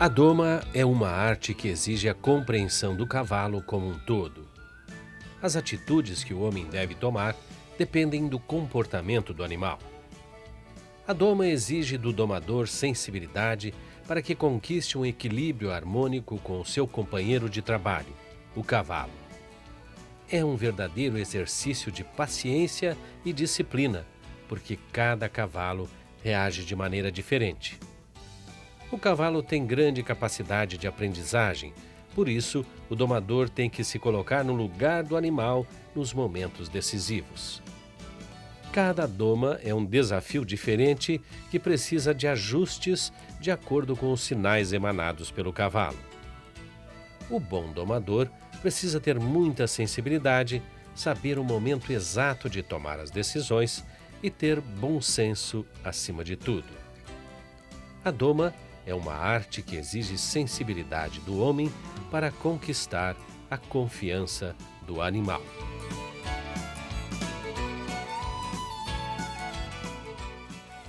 A doma é uma arte que exige a compreensão do cavalo como um todo. As atitudes que o homem deve tomar dependem do comportamento do animal. A doma exige do domador sensibilidade para que conquiste um equilíbrio harmônico com o seu companheiro de trabalho, o cavalo. É um verdadeiro exercício de paciência e disciplina, porque cada cavalo reage de maneira diferente. O cavalo tem grande capacidade de aprendizagem, por isso o domador tem que se colocar no lugar do animal nos momentos decisivos. Cada doma é um desafio diferente que precisa de ajustes de acordo com os sinais emanados pelo cavalo. O bom domador precisa ter muita sensibilidade, saber o momento exato de tomar as decisões e ter bom senso acima de tudo. A doma é uma arte que exige sensibilidade do homem para conquistar a confiança do animal.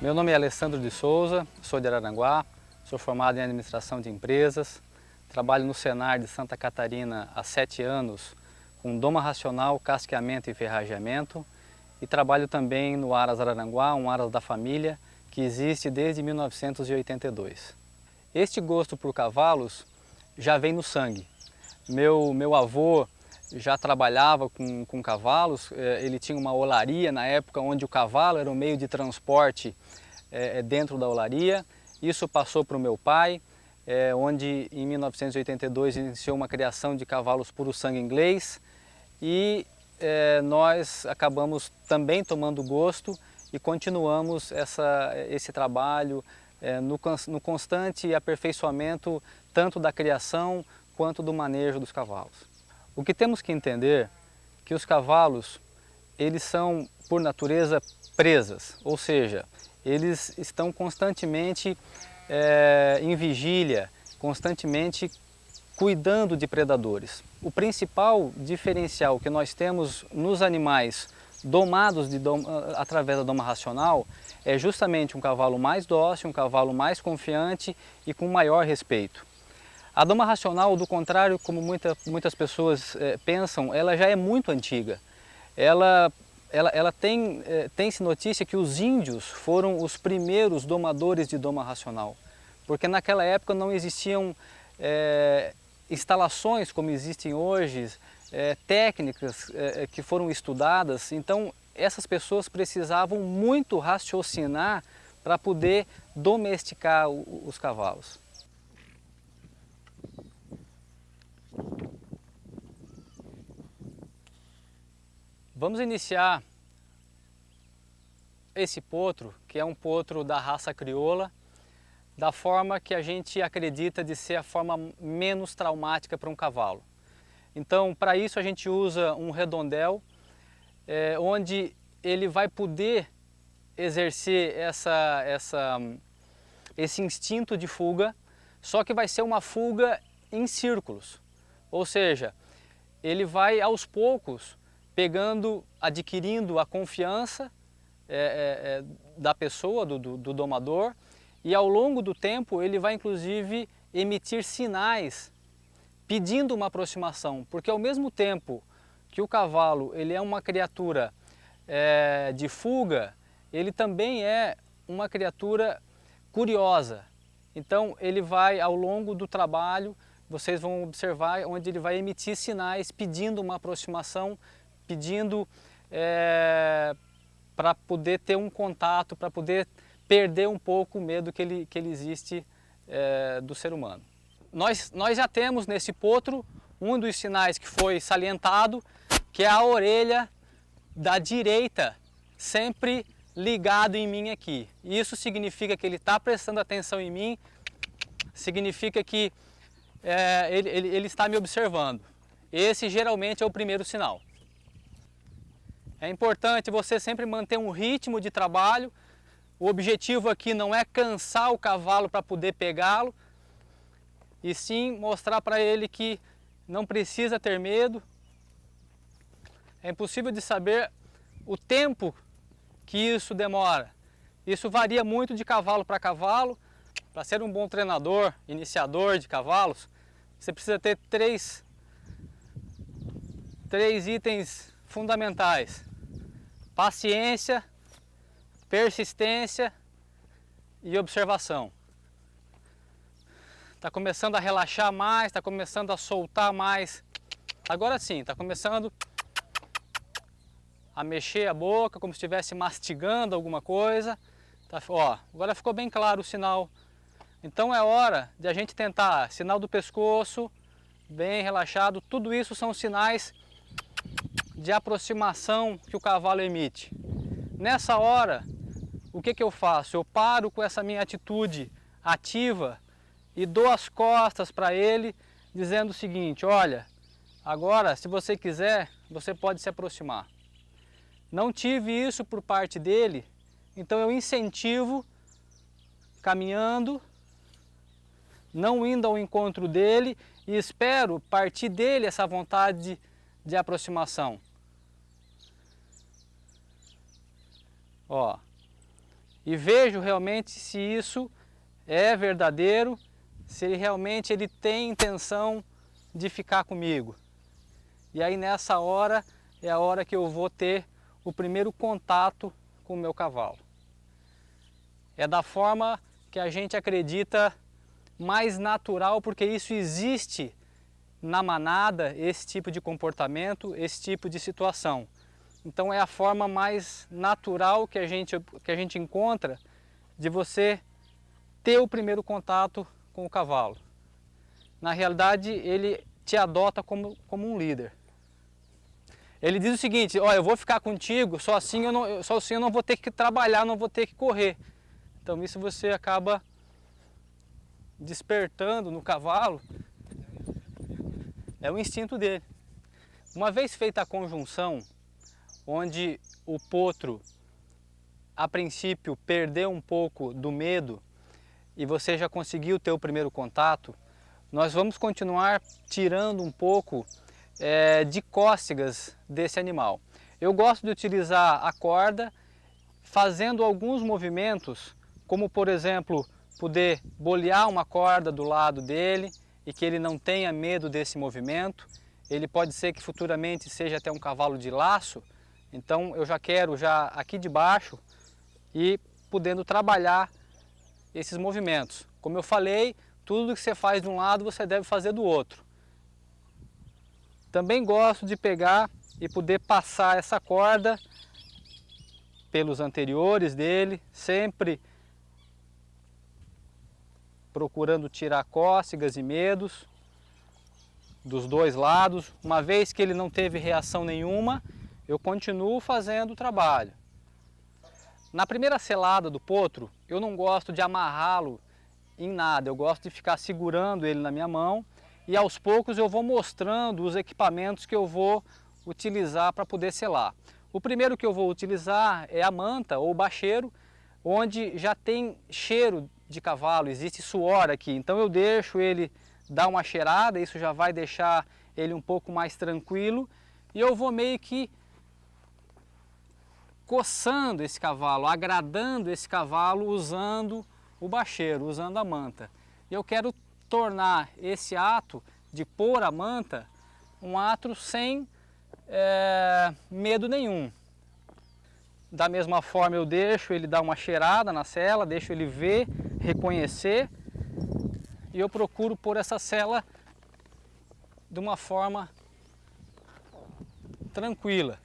Meu nome é Alessandro de Souza, sou de Araranguá, sou formado em administração de empresas, trabalho no Senar de Santa Catarina há 7 anos com doma racional, casqueamento e ferrageamento e trabalho também no Aras Araranguá, um Aras da família, que existe desde 1982. Este gosto por cavalos já vem no sangue. Meu avô já trabalhava com cavalos, ele tinha uma olaria na época onde o cavalo era o meio de transporte dentro da olaria. Isso passou para o meu pai, onde em 1982 iniciou uma criação de cavalos puro sangue inglês e nós acabamos também tomando gosto e continuamos esse trabalho no constante aperfeiçoamento tanto da criação quanto do manejo dos cavalos. O que temos que entender é que os cavalos, eles são por natureza presas, ou seja, eles estão constantemente em vigília, constantemente cuidando de predadores. O principal diferencial que nós temos nos animais domados através da doma racional é justamente um cavalo mais dócil, um cavalo mais confiante e com maior respeito. A doma racional, do contrário, como muitas pessoas pensam, ela já é muito antiga. Ela tem-se notícia que os índios foram os primeiros domadores de doma racional, porque naquela época não existiam instalações como existem hoje, técnicas que foram estudadas, então essas pessoas precisavam muito raciocinar para poder domesticar os cavalos. Vamos iniciar esse potro, que é um potro da raça crioula, da forma que a gente acredita de ser a forma menos traumática para um cavalo. Então, para isso a gente usa um redondel, onde ele vai poder exercer esse instinto de fuga, só que vai ser uma fuga em círculos. Ou seja, ele vai aos poucos adquirindo a confiança da pessoa, do domador, e ao longo do tempo ele vai inclusive emitir sinais pedindo uma aproximação, porque ao mesmo tempo que o cavalo ele é uma criatura de fuga, ele também é uma criatura curiosa. Então ele vai, ao longo do trabalho, vocês vão observar onde ele vai emitir sinais pedindo uma aproximação, pedindo para poder ter um contato, para poder perder um pouco o medo que ele existe do ser humano. Nós já temos nesse potro um dos sinais que foi salientado, que é a orelha da direita sempre ligado em mim aqui. Isso significa que ele está prestando atenção em mim, significa que ele está me observando. Esse geralmente é o primeiro sinal. É importante você sempre manter um ritmo de trabalho. O objetivo aqui não é cansar o cavalo para poder pegá-lo, e sim mostrar para ele que não precisa ter medo. É impossível de saber o tempo que isso demora. Isso varia muito de cavalo para cavalo. Para ser um bom treinador, iniciador de cavalos, você precisa ter três itens fundamentais: paciência, persistência e observação. Está começando a relaxar mais, está começando a soltar mais. Agora sim, está começando a mexer a boca como se estivesse mastigando alguma coisa. Tá, ó, agora ficou bem claro o sinal. Então é hora de a gente tentar, sinal do pescoço, bem relaxado. Tudo isso são sinais de aproximação que o cavalo emite. Nessa hora, o que eu faço? Eu paro com essa minha atitude ativa e dou as costas para ele, dizendo o seguinte: olha, agora, se você quiser, você pode se aproximar. Não tive isso por parte dele, então eu incentivo caminhando, não indo ao encontro dele, e espero partir dele essa vontade de aproximação. Ó, e vejo realmente se isso é verdadeiro, se ele realmente tem intenção de ficar comigo. E aí nessa hora é a hora que eu vou ter o primeiro contato com o meu cavalo. É da forma que a gente acredita mais natural, porque isso existe na manada, esse tipo de comportamento, esse tipo de situação. Então é a forma mais natural que a gente encontra de você ter o primeiro contato com o cavalo. Na realidade, ele te adota como um líder. Ele diz o seguinte: ó, eu vou ficar contigo, só assim eu não vou ter que trabalhar, não vou ter que correr. Então isso você acaba despertando no cavalo, é o instinto dele. Uma vez feita a conjunção, onde o potro, a princípio, perdeu um pouco do medo e você já conseguiu ter o primeiro contato, nós vamos continuar tirando um pouco de cócegas desse animal. Eu gosto de utilizar a corda, fazendo alguns movimentos, como por exemplo, poder bolear uma corda do lado dele e que ele não tenha medo desse movimento. Ele pode ser que futuramente seja até um cavalo de laço, então eu já quero aqui de baixo e podendo trabalhar esses movimentos. Como eu falei, tudo que você faz de um lado você deve fazer do outro. Também gosto de pegar e poder passar essa corda pelos anteriores dele, sempre procurando tirar cócegas e medos dos dois lados. Uma vez que ele não teve reação nenhuma, eu continuo fazendo o trabalho. Na primeira selada do potro, eu não gosto de amarrá-lo em nada, eu gosto de ficar segurando ele na minha mão e aos poucos eu vou mostrando os equipamentos que eu vou utilizar para poder selar. O primeiro que eu vou utilizar é a manta ou bacheiro, onde já tem cheiro de cavalo, existe suor aqui, então eu deixo ele dar uma cheirada, isso já vai deixar ele um pouco mais tranquilo e eu vou meio que coçando esse cavalo, agradando esse cavalo usando o bacheiro, usando a manta. E eu quero tornar esse ato de pôr a manta um ato sem medo nenhum. Da mesma forma eu deixo ele dar uma cheirada na sela, deixo ele ver, reconhecer e eu procuro pôr essa sela de uma forma tranquila.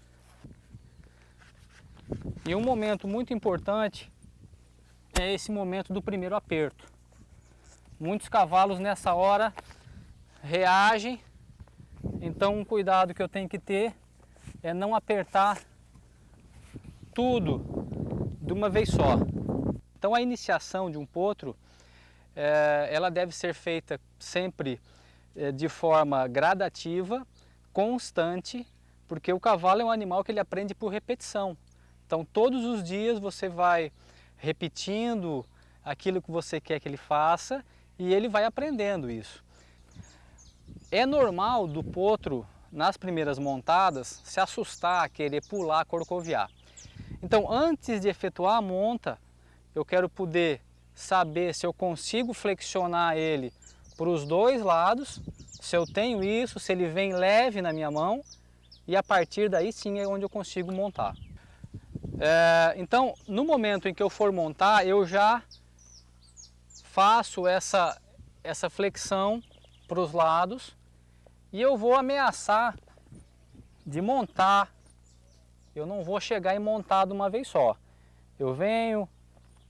E um momento muito importante é esse momento do primeiro aperto. Muitos cavalos nessa hora reagem, então um cuidado que eu tenho que ter é não apertar tudo de uma vez só. Então a iniciação de um potro, ela deve ser feita sempre de forma gradativa, constante, porque o cavalo é um animal que ele aprende por repetição. Então todos os dias você vai repetindo aquilo que você quer que ele faça e ele vai aprendendo isso. É normal do potro, nas primeiras montadas, se assustar, querer pular, corcoviar. Então antes de efetuar a monta, eu quero poder saber se eu consigo flexionar ele para os dois lados, se eu tenho isso, se ele vem leve na minha mão, e a partir daí sim é onde eu consigo montar. Então, no momento em que eu for montar, eu já faço essa flexão para os lados e eu vou ameaçar de montar. Eu não vou chegar e montar de uma vez só. Eu venho,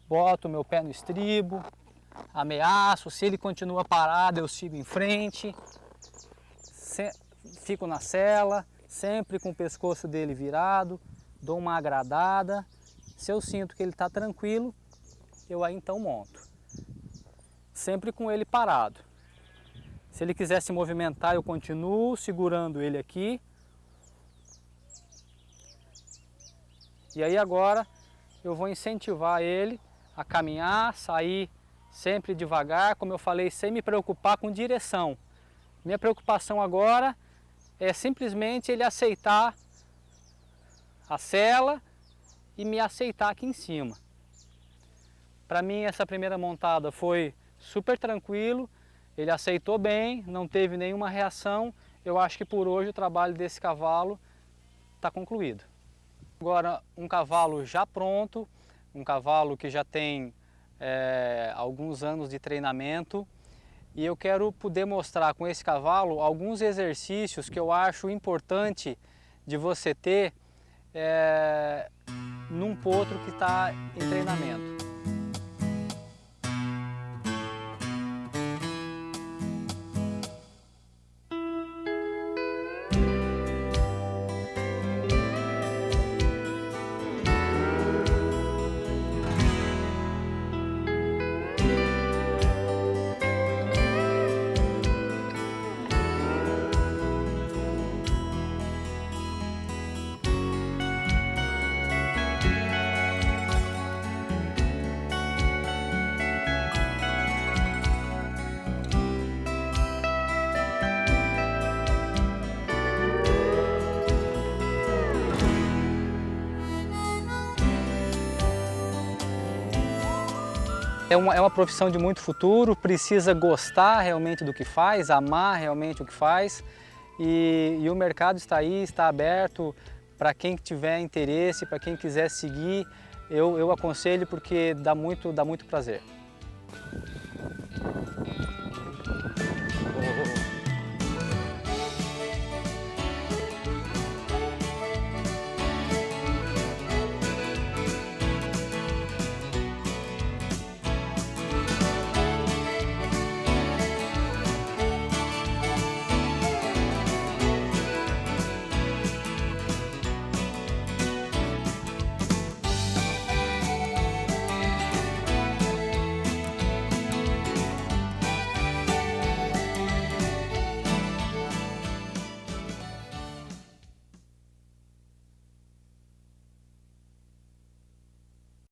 boto meu pé no estribo, ameaço, se ele continua parado eu sigo em frente, fico na sela, sempre com o pescoço dele virado, dou uma agradada. Se eu sinto que ele está tranquilo, eu aí então monto. Sempre com ele parado. Se ele quiser se movimentar, eu continuo segurando ele aqui. E aí agora eu vou incentivar ele a caminhar, sair sempre devagar, como eu falei, sem me preocupar com direção. Minha preocupação agora é simplesmente ele aceitar a sela e me aceitar aqui em cima. Para mim essa primeira montada foi super tranquilo, ele aceitou bem, não teve nenhuma reação. Eu acho que por hoje o trabalho desse cavalo está concluído. Agora um cavalo já pronto, um cavalo que já tem alguns anos de treinamento, e eu quero poder mostrar com esse cavalo alguns exercícios que eu acho importante de você ter num potro que está em treinamento. É uma profissão de muito futuro, precisa gostar realmente do que faz, amar realmente o que faz, e o mercado está aí, está aberto para quem tiver interesse, para quem quiser seguir, eu aconselho porque dá muito prazer.